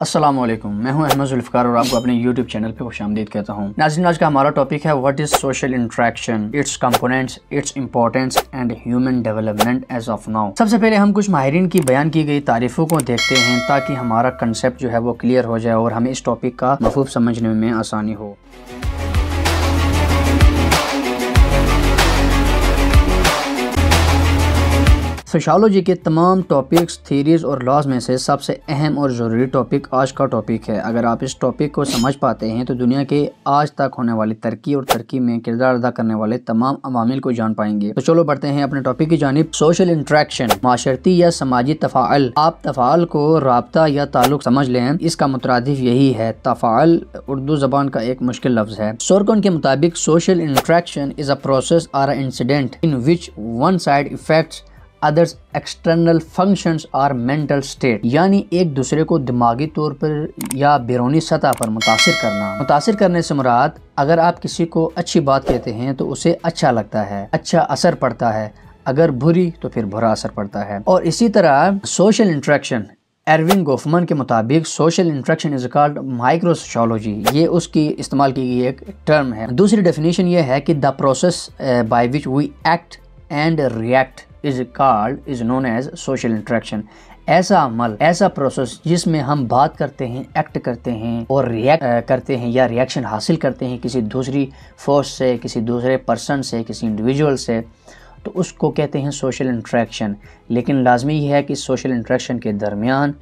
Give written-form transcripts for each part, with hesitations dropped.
अस्सलाम वालेकुम, मैं हूं अहमद जुल्फ़िकार और आपको अपने YouTube चैनल पे खुशामदीद कहता हूं। नाज़रीन, आज का हमारा टॉपिक है what is social interaction, its components, its importance and human development as of now. सबसे पहले हम कुछ माहिरीन की बयान की गई तारीफ़ों को देखते हैं ताकि हमारा कंसेप्ट जो है वो क्लियर हो जाए और हमें इस टॉपिक का मफ़हूम समझने में आसानी हो। सोशियोलॉजी के तमाम टॉपिक्स, थीरीज़ और लॉज में से सबसे अहम और ज़रूरी टॉपिक आज का टॉपिक है। अगर आप इस टॉपिक को समझ पाते हैं तो दुनिया के आज तक होने वाली तरक्की और तरक्की में किरदार अदा करने वाले तमाम अवामिल को जान पाएंगे। तो चलो बढ़ते हैं अपने टॉपिक की जानिब। सोशल इंटरेक्शन, माशरती या समाजी तफ़ाअल। आप तफ़ाअल को राब्ता या ताल्लुक समझ लें, इसका मुतरादिफ यही है। तफ़ाअल उर्दू ज़बान का एक मुश्किल लफ्ज़ है। सोरकन के मुताबिक social interaction is a process और incident in which one side effects others external functions और मेंटल स्टेट, यानी एक दूसरे को दिमागी तौर पर या बैरूनी सतह पर मुतासिर करना। मुतासिर करने से मुराद, अगर आप किसी को अच्छी बात कहते हैं तो उसे अच्छा लगता है, अच्छा असर पड़ता है, अगर बुरी तो फिर बुरा असर पड़ता है। और इसी तरह सोशल इंटरेक्शन, एरविन गोफमन के मुताबिक social interaction is called micro sociology. ये उसकी इस्तेमाल की गई एक टर्म है। दूसरी डेफिनेशन ये है कि the process by which we act and react is known as social interaction. ऐसा अमल, ऐसा प्रोसेस जिसमें हम बात करते हैं, एक्ट करते हैं और रिएक्ट करते हैं या रिएक्शन हासिल करते हैं किसी दूसरी फोर्स से, किसी दूसरे पर्सन से, किसी इंडिविजुअल से, तो उसको कहते हैं सोशल इंटरेक्शन। लेकिन लाजमी है कि सोशल इंटरेक्शन के दरमियान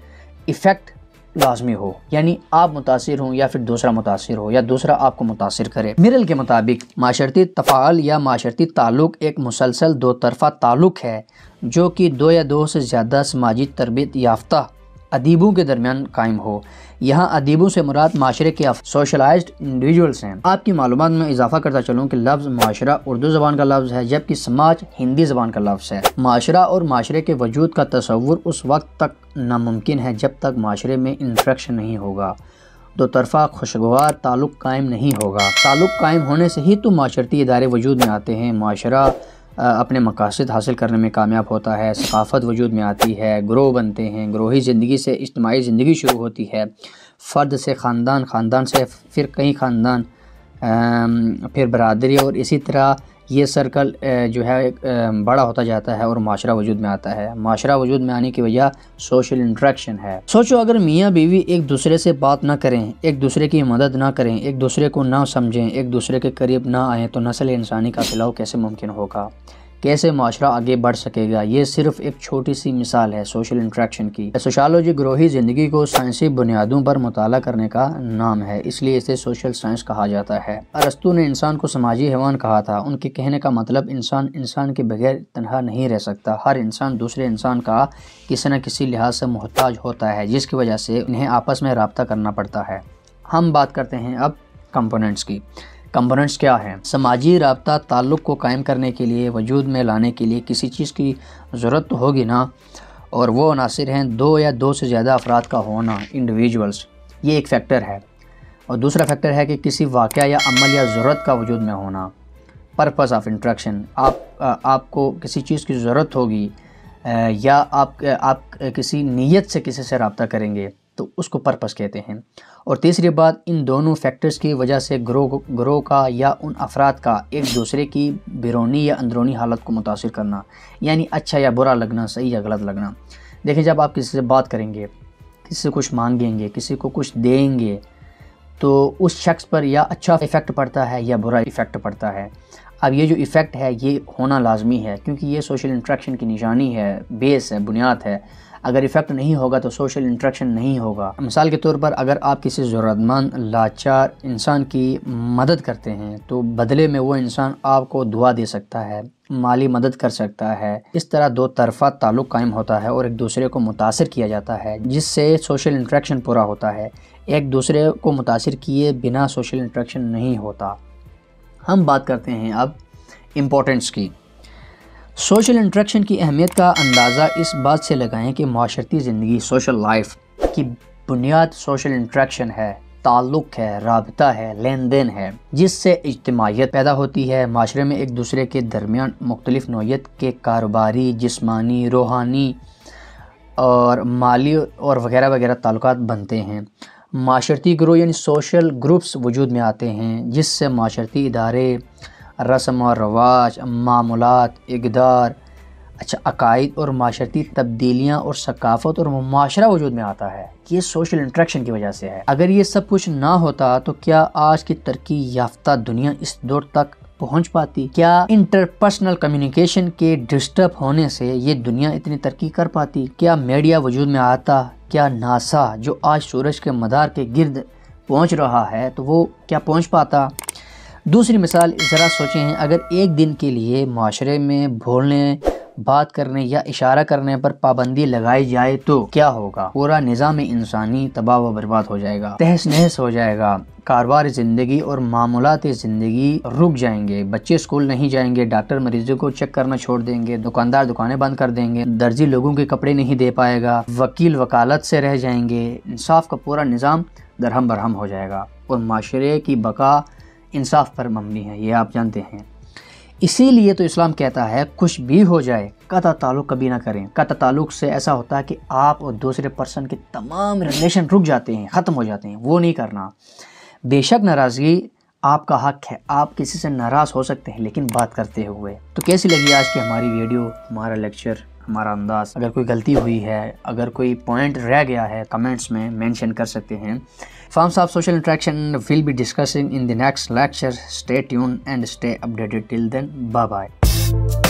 इफ़ेक्ट लाजमी हो, यानी आप मुतासिर हों या फिर दूसरा मुतासिर हो या दूसरा आपको मुतासिर करे। मिरल के मुताबिक माशरती तफ़ाअल या माशरती ताल्लुक एक मुसलसल दो तरफ़ा ताल्लुक है जो कि दो या दो से ज़्यादा समाजी तरबियत याफ्ता अदीबों के दरमियान कायम हो। यहाँ अदीबों से मुराद माशरे के सोशलाइज्ड इंडिविजुअल्स हैं। आपकी मालूमात में इजाफा करता चलूँ कि लफ्ज़ माशरा उर्दू ज़बान का लफ्ज़ है, जबकि समाज हिंदी ज़बान का लफ्ज़ है। माशरा और माशरे के वजूद का तसव्वुर उस वक्त तक नामुमकिन है जब तक माशरे में इंटरेक्शन नहीं होगा, दो तरफ़ा खुशगवार ताल्लुक़ कायम नहीं होगा। ताल्लुक़ कायम होने से ही तो माशरती इदारे वजूद में आते हैं, माशरा अपने मकासद हासिल करने में कामयाब होता है, सकाफ़त वजूद में आती है, ग्रोह बनते हैं, ग्रोही ज़िंदगी से इज्तिमाई ज़िंदगी शुरू होती है, फ़र्द से ख़ानदान, ख़ानदान से फिर कई ख़ानदान, फिर बरादरी, और इसी तरह ये सर्कल जो है बड़ा होता जाता है और माशरा वजूद में आता है। माशरा वजूद में आने की वजह सोशल इंटरेक्शन है। सोचो, अगर मियाँ बीवी एक दूसरे से बात ना करें, एक दूसरे की मदद ना करें, एक दूसरे को ना समझें, एक दूसरे के करीब ना आएँ, तो नस्ल इंसानी का फैलाव कैसे मुमकिन होगा, कैसे माशरा आगे बढ़ सकेगा। ये सिर्फ एक छोटी सी मिसाल है सोशल इंटरेक्शन की। सोशियोलॉजी ग्रोही ज़िंदगी को साइंसी बुनियादों पर मुताला करने का नाम है, इसलिए इसे सोशल साइंस कहा जाता है। अरस्तू ने इंसान को समाजी हैवान कहा था। उनके कहने का मतलब इंसान इंसान के बगैर तन्हा नहीं रह सकता। हर इंसान दूसरे इंसान का किसी न किसी लिहाज से मोहताज होता है, जिसकी वजह से इन्हें आपस में रब्ता करना पड़ता है। हम बात करते हैं अब कंपोनेंट्स की। कंपोनेंट्स क्या हैं? समाजी राब्ता ताल्लुक़ को कायम करने के लिए, वजूद में लाने के लिए किसी चीज़ की ज़रूरत तो होगी ना, और वो अनासिर हैं दो या दो से ज़्यादा अफराद का होना, इंडिविजुअल्स, ये एक फ़ैक्टर है। और दूसरा फैक्टर है कि किसी वाक़या या अमल या ज़रूरत का वजूद में होना, पर्पस ऑफ इंटरेक्शन। आपको किसी चीज़ की ज़रूरत होगी या आप किसी नीयत से किसी से रब्ता करेंगे तो उसको पर्पस कहते हैं। और तीसरी बात, इन दोनों फैक्टर्स की वजह से ग्रोह का या उन अफराद का एक दूसरे की बैरूनी या अंदरूनी हालत को मुतासिर करना, यानी अच्छा या बुरा लगना, सही या गलत लगना। देखिए, जब आप किसी से बात करेंगे, किसी से कुछ मांगेंगे, किसी को कुछ देंगे, तो उस शख्स पर या अच्छा इफ़ेक्ट पड़ता है या बुरा इफ़ेक्ट पड़ता है। अब ये जो इफ़ेक्ट है ये होना लाजमी है, क्योंकि ये सोशल इंटरेक्शन की निशानी है, बेस है, बुनियाद है। अगर इफ़ेक्ट नहीं होगा तो सोशल इंटरेक्शन नहीं होगा। मिसाल के तौर पर, अगर आप किसी ज़रूरतमंद लाचार इंसान की मदद करते हैं तो बदले में वो इंसान आपको दुआ दे सकता है, माली मदद कर सकता है। इस तरह दो तरफ़ा ताल्लुक़ कायम होता है और एक दूसरे को मुतासिर किया जाता है, जिससे सोशल इंटरेक्शन पूरा होता है। एक दूसरे को मुतासिर किए बिना सोशल इंटरेक्शन नहीं होता। हम बात करते हैं अब इम्पोर्टेंस की। सोशल इंटरेक्शन की अहमियत का अंदाज़ा इस बात से लगाएं कि माशरती ज़िंदगी, सोशल लाइफ की बुनियाद सोशल इंटरेक्शन है, ताल्लुक़ है, राबता है, लेन देन है, जिससे इज्तिमाइयत पैदा होती है। माशरे में एक दूसरे के दरमियान मुख्तलिफ़ नौइयत के कारोबारी, जिस्मानी, रूहानी और माली और वगैरह वगैरह ताल्लुकात बनते हैं। माशरती ग्रोह यानी सोशल ग्रुप्स वजूद में आते हैं, जिससे माशरती इदारे, रस्म और रवाज, मामूलात, इक़दार, अकायद और माशरती तब्दीलियाँ और सकाफ़त और मुआशरा वजूद में आता है। ये सोशल इंट्रैक्शन की वजह से है। अगर ये सब कुछ ना होता तो क्या आज की तरक्की याफ्ता दुनिया इस दौर तक पहुंच पाती? क्या इंटरपर्सनल कम्युनिकेशन के डिस्टर्ब होने से ये दुनिया इतनी तरक्की कर पाती? क्या मीडिया वजूद में आता? क्या नासा जो आज सूरज के मदार के गिर्द पहुंच रहा है तो वो क्या पहुंच पाता? दूसरी मिसाल ज़रा सोचें, अगर एक दिन के लिए माशरे में बोलने, बात करने या इशारा करने पर पाबंदी लगाई जाए तो क्या होगा? पूरा निज़ाम इंसानी तबाह व बर्बाद हो जाएगा, तहस नहस हो जाएगा। कारोबार ज़िंदगी और मामूलात ज़िंदगी रुक जाएंगे। बच्चे स्कूल नहीं जाएंगे, डॉक्टर मरीजों को चेक करना छोड़ देंगे, दुकानदार दुकानें बंद कर देंगे, दर्जी लोगों के कपड़े नहीं दे पाएगा, वकील वकालत से रह जाएंगे। इंसाफ का पूरा निज़ाम दरहम बरहम हो जाएगा और माशरे की बका इंसाफ पर मबनी है, ये आप जानते हैं। इसीलिए तो इस्लाम कहता है कुछ भी हो जाए कता ताल्लुक़ कभी ना करें। कता ताल्लुक़ से ऐसा होता है कि आप और दूसरे पर्सन के तमाम रिलेशन रुक जाते हैं, ख़त्म हो जाते हैं, वो नहीं करना। बेशक नाराज़गी आपका हक है, आप किसी से नाराज़ हो सकते हैं, लेकिन बात करते हुए। तो कैसी लगी आज की हमारी वीडियो, हमारा लेक्चर, हमारा अंदाज़? अगर कोई गलती हुई है, अगर कोई पॉइंट रह गया है, कमेंट्स में मेंशन कर सकते हैं। Forms of social interaction we'll be discussing in the next lecture. Stay tuned and stay updated till then. Bye bye.